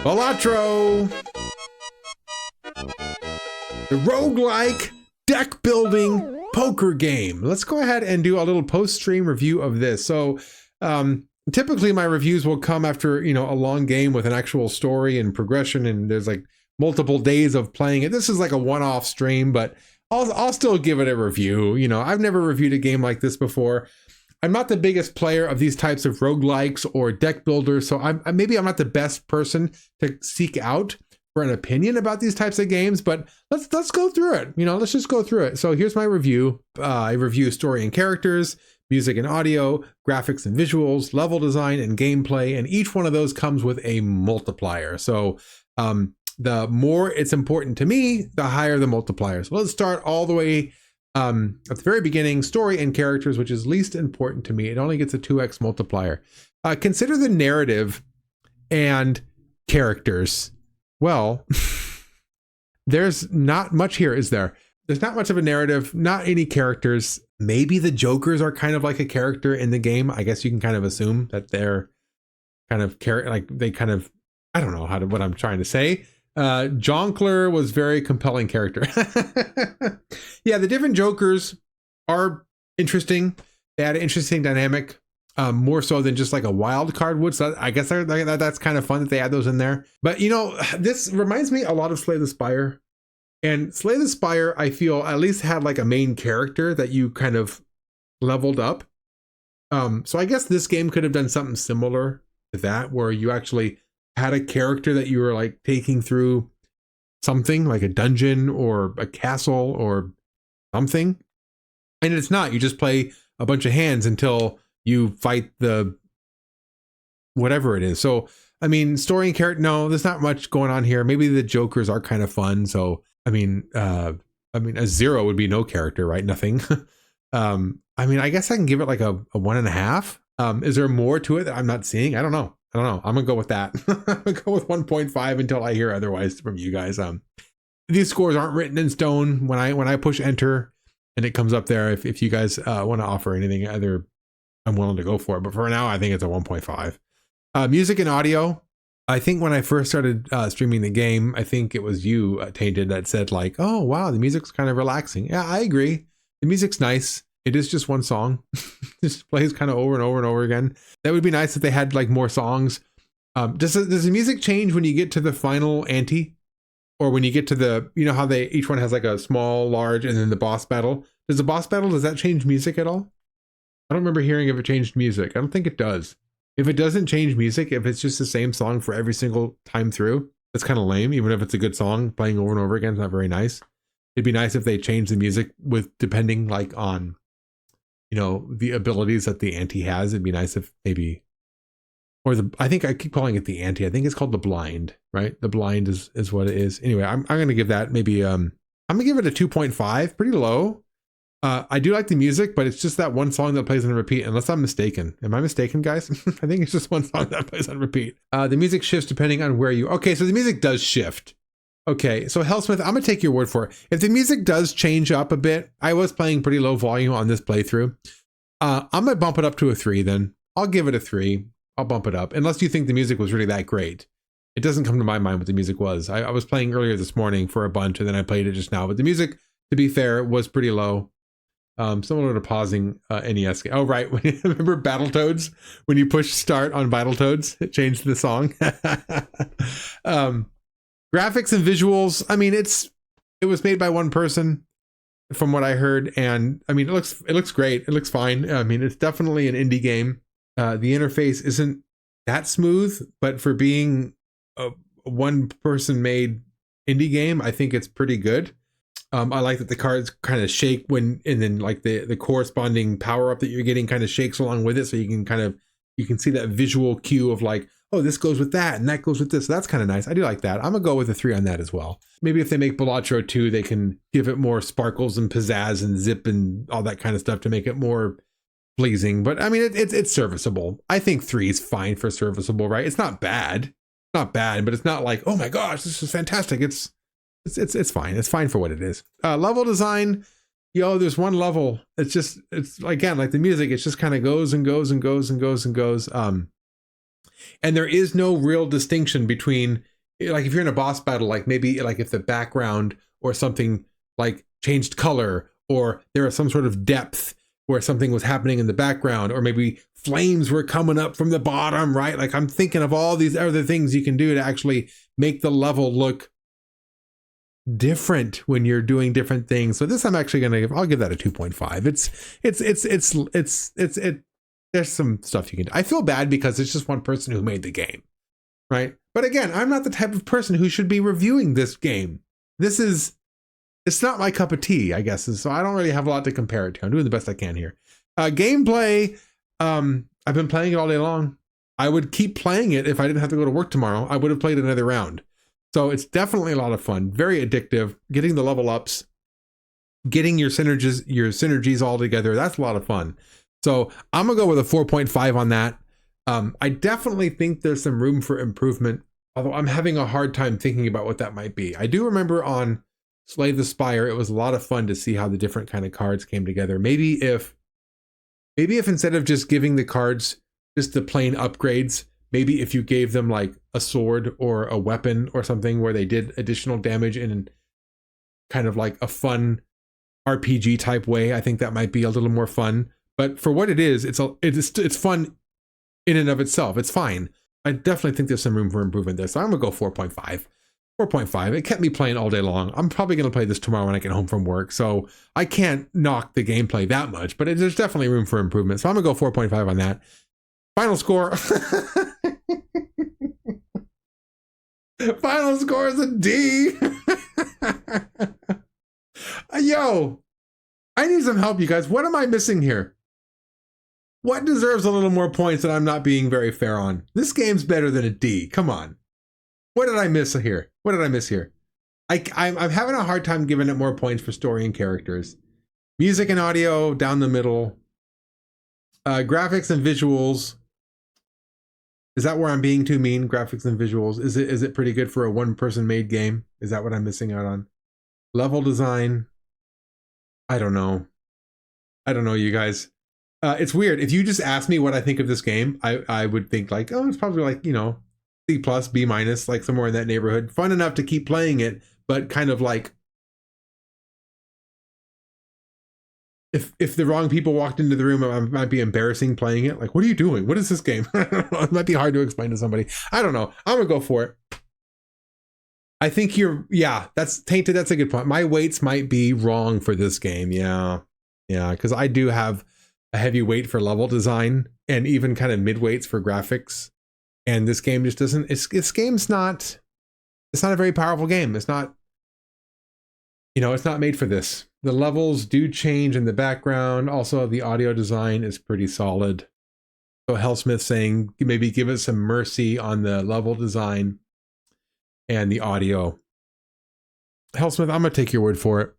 Balatro, the roguelike deck building poker game. Let's go ahead and do a little post-stream review of this. So typically my reviews will come after, a long game with an actual story and progression, and there's like multiple days of playing it. This is like a one-off stream, but I'll still give it a review. I've never reviewed a game like this before. I'm not the biggest player of these types of roguelikes or deck builders, so maybe I'm not the best person to seek out for an opinion about these types of games, but let's go through it. Let's just go through it. So here's my review. I review story and characters, music and audio, graphics and visuals, level design and gameplay, and each one of those comes with a multiplier. So the more it's important to me, the higher the multiplier. So let's start all the way at the very beginning, story and characters, which is least important to me. It only gets a 2x multiplier. Consider the narrative and characters. Well, there's not much here, is there? There's not much of a narrative, not any characters. Maybe the Jokers are kind of like a character in the game. I guess you can kind of assume that they're kind of I don't know what I'm trying to say. Jonkler was very compelling character. Yeah, the different Jokers are interesting. They had an interesting dynamic, more so than just like a wild card would. So I guess that's kind of fun that they add those in there. But this reminds me a lot of Slay the Spire. And Slay the Spire, I feel, at least had like a main character that you kind of leveled up. So I guess this game could have done something similar to that, where you actually had a character that you were like taking through something like a dungeon or a castle or something. And it's not, you just play a bunch of hands until you fight the whatever it is. So, story and character, no, there's not much going on here. Maybe the Jokers are kind of fun. So, a 0 would be no character, right? Nothing. I guess I can give it like a 1.5. Is there more to it that I'm not seeing? I don't know. I'm gonna go with that. I'm gonna go with 1.5 until I hear otherwise from you guys. These scores aren't written in stone. When I push enter and it comes up there, if you guys want to offer anything other, I'm willing to go for it. But for now, I think it's a 1.5. Music and audio. I think when I first started streaming the game, I think it was you, Tainted, that said like, oh wow, the music's kind of relaxing. Yeah, I agree. The music's nice. It is just one song. Just plays kind of over and over and over again. That would be nice if they had like more songs. Does the music change when you get to the final ante? Or when you get to the, how each one has like a small, large, and then the boss battle? Does that change music at all? I don't remember hearing if it changed music. I don't think it does. If it doesn't change music, if it's just the same song for every single time through, that's kind of lame. Even if it's a good song, playing over and over again is not very nice. It'd be nice if they changed the music depending like on the abilities that the ante has. It'd be nice if maybe, I think I keep calling it the ante. I think it's called the blind, right? The blind is what it is. Anyway, I'm going to give that maybe, I'm going to give it a 2.5, pretty low. I do like the music, but it's just that one song that plays on repeat, unless I'm mistaken. Am I mistaken, guys? I think it's just one song that plays on repeat. The music shifts depending on where okay, so the music does shift. Okay, so Hellsmith, I'm gonna take your word for it. If the music does change up a bit, I was playing pretty low volume on this playthrough. I'm gonna bump it up to a 3 then. I'll give it a 3. I'll bump it up, unless you think the music was really that great. It doesn't come to my mind what the music was. I was playing earlier this morning for a bunch, and then I played it just now. But the music, to be fair, was pretty low. Similar to pausing NES. Oh, right. Remember Battletoads? When you push start on Battletoads, it changed the song. Graphics and visuals. It was made by one person from what I heard. And it looks great. It looks fine. It's definitely an indie game. The interface isn't that smooth, but for being a one person made indie game, I think it's pretty good. I like that the cards kind of shake and then like the corresponding power up that you're getting kind of shakes along with it. So you can see that visual cue of like, oh, this goes with that and that goes with this. So that's kind of nice. I do like that. I'm gonna go with a 3 on that as well. Maybe if they make Balatro 2, they can give it more sparkles and pizzazz and zip and all that kind of stuff to make it more pleasing. But it's serviceable. I think 3 is fine for serviceable, right? It's not bad. But it's not like, oh my gosh, this is fantastic. It's fine. It's fine for what it is. Level design, there's one level. It's again, like the music, it just kind of goes and goes and goes and goes and goes. And there is no real distinction between, like, if you're in a boss battle, like maybe like if the background or something like changed color, or there was some sort of depth where something was happening in the background, or maybe flames were coming up from the bottom, right? Like, I'm thinking of all these other things you can do to actually make the level look different when you're doing different things. So this I'm actually I'll give that a 2.5. There's some stuff you can do. I feel bad because it's just one person who made the game, right? But again, I'm not the type of person who should be reviewing this game. It's not my cup of tea, I guess. So I don't really have a lot to compare it to. I'm doing the best I can here. Gameplay, I've been playing it all day long. I would keep playing it if I didn't have to go to work tomorrow. I would have played another round. So it's definitely a lot of fun, very addictive, getting the level ups, getting your synergies all together. That's a lot of fun. So I'm gonna go with a 4.5 on that. I definitely think there's some room for improvement, although I'm having a hard time thinking about what that might be. I do remember on Slay the Spire, it was a lot of fun to see how the different kind of cards came together. Maybe if instead of just giving the cards just the plain upgrades, maybe if you gave them like a sword or a weapon or something where they did additional damage in kind of like a fun RPG type way, I think that might be a little more fun. But for what it is, it's fun in and of itself. It's fine. I definitely think there's some room for improvement there. So I'm gonna go 4.5. 4.5. It kept me playing all day long. I'm probably gonna play this tomorrow when I get home from work. So I can't knock the gameplay that much, but there's definitely room for improvement. So I'm gonna go 4.5 on that. Final score. Final score is a D. Yo, I need some help, you guys. What am I missing here? What deserves a little more points that I'm not being very fair on? This game's better than a D. Come on. What did I miss here? What did I miss here? I'm having a hard time giving it more points for story and characters. Music and audio, down the middle. Graphics and visuals. Is that where I'm being too mean? Graphics and visuals. Is it pretty good for a one-person made game? Is that what I'm missing out on? Level design. I don't know. You guys. It's weird. If you just ask me what I think of this game, I would think like, oh, it's probably like, C+, B-, like somewhere in that neighborhood. Fun enough to keep playing it, but kind of like if the wrong people walked into the room, it might be embarrassing playing it. Like, what are you doing? What is this game? It might be hard to explain to somebody. I don't know. I'm gonna go for it. I think that's tainted. That's a good point. My weights might be wrong for this game. Yeah, because I do have a heavy weight for level design and even kind of mid weights for graphics. And this game just doesn't, this game's not, it's not a very powerful game. It's not, it's not made for this. The levels do change in the background. Also, the audio design is pretty solid. So Hellsmith saying, maybe give us some mercy on the level design and the audio. Hellsmith, I'm gonna take your word for it.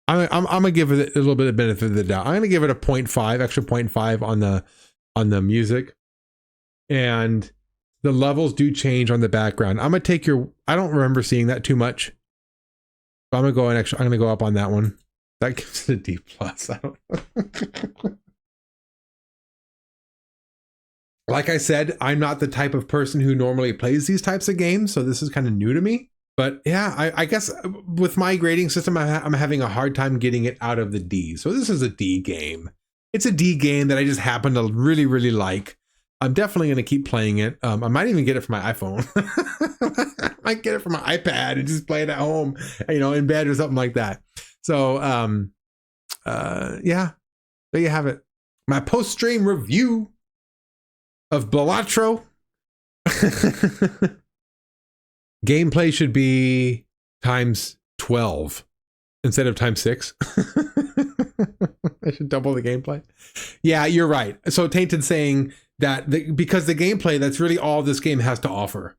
I'm gonna give it a little bit of benefit of the doubt. I'm gonna give it a 0.5, extra 0.5 on the music. And the levels do change on the background. I'm gonna take I don't remember seeing that too much. But I'm gonna go up on that one. That gives it a D+. I don't Like I said, I'm not the type of person who normally plays these types of games, so this is kind of new to me. But yeah, I guess with my grading system, I'm having a hard time getting it out of the D. So this is a D game. It's a D game that I just happen to really, really like. I'm definitely going to keep playing it. I might even get it for my iPhone. I might get it for my iPad and just play it at home, in bed or something like that. So, yeah, there you have it. My post-stream review of Balatro. Gameplay should be times 12 instead of times 6. I should double the gameplay. Yeah, you're right. So Tainted saying that because the gameplay, that's really all this game has to offer.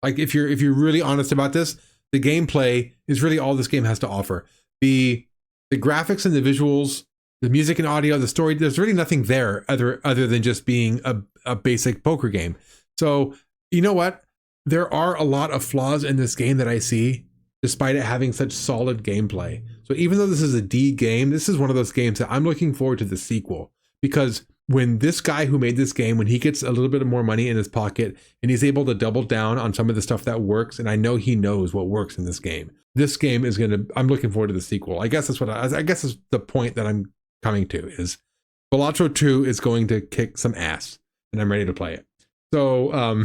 Like if you're really honest about this, the gameplay is really all this game has to offer. The graphics and the visuals, the music and audio, the story, there's really nothing there other than just being a basic poker game. So you know what? There are a lot of flaws in this game that I see, despite it having such solid gameplay. So even though this is a D game, this is one of those games that I'm looking forward to the sequel, because when this guy who made this game, when he gets a little bit more money in his pocket and he's able to double down on some of the stuff that works, and I know he knows what works in this game. This game is I'm looking forward to the sequel. I guess that's what I guess is the point that I'm coming to, is Balatro 2 is going to kick some ass, and I'm ready to play it. So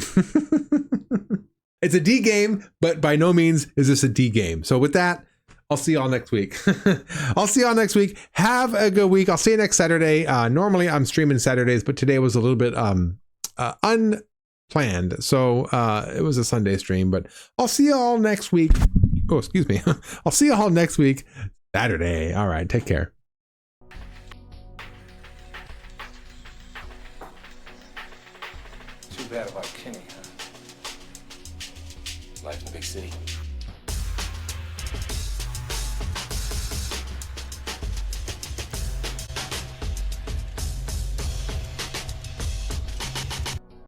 it's a D game, but by no means is this a D game. So with that, I'll see y'all next week. I'll see y'all next week. Have a good week. I'll see you next Saturday. Normally I'm streaming Saturdays, but today was a little bit unplanned. So it was a Sunday stream, but I'll see y'all next week. Oh, excuse me. I'll see y'all next week, Saturday. All right, take care. Too bad about Kenny, huh? Life in the big city.